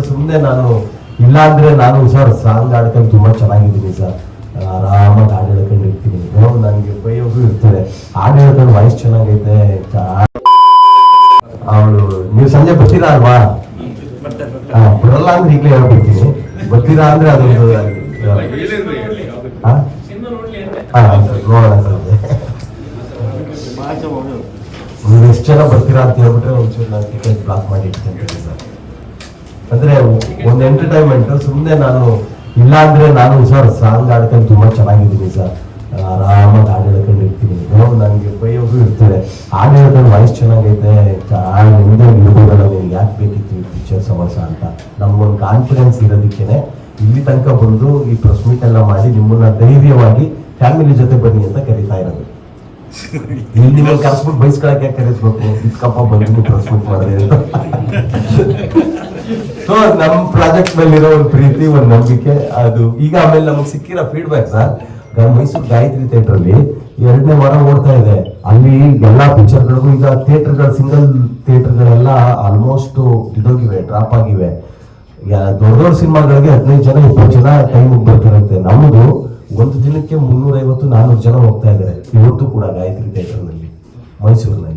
ಸುಮ್ಮನೆ ನಾನು ಇಲ್ಲ ಅಂದ್ರೆ ನಾನು ಸರ್ ಸಾಂಗ್ ಆಡ್ಕೊಂಡು ತುಂಬಾ ಚೆನ್ನಾಗಿದ್ದೀನಿ ಸರ್, ಆರಾಮಾಗಿ ಹಾಡು ಹೇಳ್ಕೊಂಡು ಇರ್ತೀನಿ. ನನಗೆ ಬೈಯೋದು ಇರ್ತಾರೆ, ಹಾಡು ಹೇಳ್ಕೊಂಡು ವಾಯ್ಸ್ ಚೆನ್ನಾಗೈತೆ. ಅವಳು ನೀವು ಸಂಜೆ ಬರ್ತೀರಾ ಅಲ್ವಾ? ಬರಲ್ಲ ಅಂದ್ರೆ ಈಗಲೇ ಹೇಳ್ಬಿಡ್ತೀನಿ, ಬರ್ತೀರಾ ಅಂದ್ರೆ ಅದೊಂದು ನೋಡೋಣ ಸಂಜೆ ನೀವು ಎಷ್ಟು ಜನ ಬರ್ತೀರಾ ಅಂತ ಹೇಳ್ಬಿಟ್ರೆ ಒಂಚೂರು ನಾನು ಟಿಕೆಟ್ ಬ್ಲಾಕ್ ಮಾಡಿ ಇಡ್ತೀನಿ ಸರ್. ಅಂದ್ರೆ ಒಂದು ಎಂಟರ್ಟೈನ್ಮೆಂಟ್. ಸುಮ್ಮನೆ ನಾನು ಇಲ್ಲ ಅಂದ್ರೆ ನಾನು ಸರ್ ಸಾಂಗ್ ಆಡ್ಕೊಂಡು ತುಂಬಾ ಚೆನ್ನಾಗಿದ್ದೀನಿ ಸರ್, ಆರಾಮಾಗಿ ಹಾಡು ಹೇಳ್ಕೊಂಡು ಇರ್ತೀನಿ. ನನಗೆ ಬೈಯೋದು ಇರ್ತಾರೆ, ಹಾಡು ಹೇಳ್ಕೊಂಡು ವಾಯ್ಸ್ ಚೆನ್ನಾಗೈತೆ, ನಿಮ್ದೇ ಇರ್ಬೋದಲ್ಲ, ನಿಮ್ಗೆ ಯಾಕೆ ಬೇಕಿತ್ತು ಈ ಪಿಕ್ಚರ್ ಸಮಸ್ಯೆ ಅಂತ ನಮ್ಗೊಂದು ಕಾನ್ಫಿಡೆನ್ಸ್ ಇರೋದಕ್ಕೇನೆ ಇಲ್ಲಿ ತನಕ ಬಂದು ಈ ಪ್ರೆಸ್ ಮೀಟ್ ಎಲ್ಲ ಮಾಡಿ ನಿಮ್ಮನ್ನ ಧೈರ್ಯವಾಗಿ ಫ್ಯಾಮಿಲಿ ಜೊತೆ ಬನ್ನಿ ಅಂತ ಕರೀತಾ ಇರೋದು. ಇಲ್ಲಿ ನಿಮ್ಮನ್ನು ಕರೆಸ್ಬಿಟ್ಟು ಬೈಸ್ಕೊಳಕ್ಕೆ ಕರೆಸ್ಬೇಕು, ಇದ್ಕಪ್ಪ ಬಂದು ಪ್ರೆಸ್ ಮೀಟ್ ಮಾಡಿದೆ ಅಂತ. ಸೊ ನಮ್ಮ ಪ್ರಾಜೆಕ್ಟ್ ಮೇಲೆ ಇರೋ ಒಂದು ಪ್ರೀತಿ, ಒಂದು ನಂಬಿಕೆ ಅದು. ಈಗ ಆಮೇಲೆ ನಮ್ಗೆ ಸಿಕ್ಕಿರೋ feedback sir, Mysuru Gayatri theatre ಅಲ್ಲಿ 2ನೇ ವಾರ ಓಡ್ತಾ ಇದೆ. ಅಲ್ಲಿ ಎಲ್ಲಾ ಪಿಕ್ಚರ್ಗಳಿಗೂ ಈಗ ಥಿಯೇಟರ್ಗಳು, ಸಿಂಗಲ್ ಥಿಯೇಟರ್ಗಳೆಲ್ಲ ಆಲ್ಮೋಸ್ಟ್ ಇದಾಗಿವೆ, ಡ್ರಾಪ್ ಆಗಿವೆ. ದೊಡ್ಡ ದೊಡ್ಡ ಸಿನಿಮಾಗಳಿಗೆ 15 ಜನ 20 ಜನ ಟೈಮ್ ಬರ್ತಿರುತ್ತೆ. ನಮ್ಮದು ಒಂದು ದಿನಕ್ಕೆ 350-400 ಜನ ಹೋಗ್ತಾ ಇದ್ದಾರೆ ಇವತ್ತು ಕೂಡ ಗಾಯತ್ರಿ ಥಿಯೇಟರ್ ನಲ್ಲಿ ಮೈಸೂರಿನಲ್ಲಿ.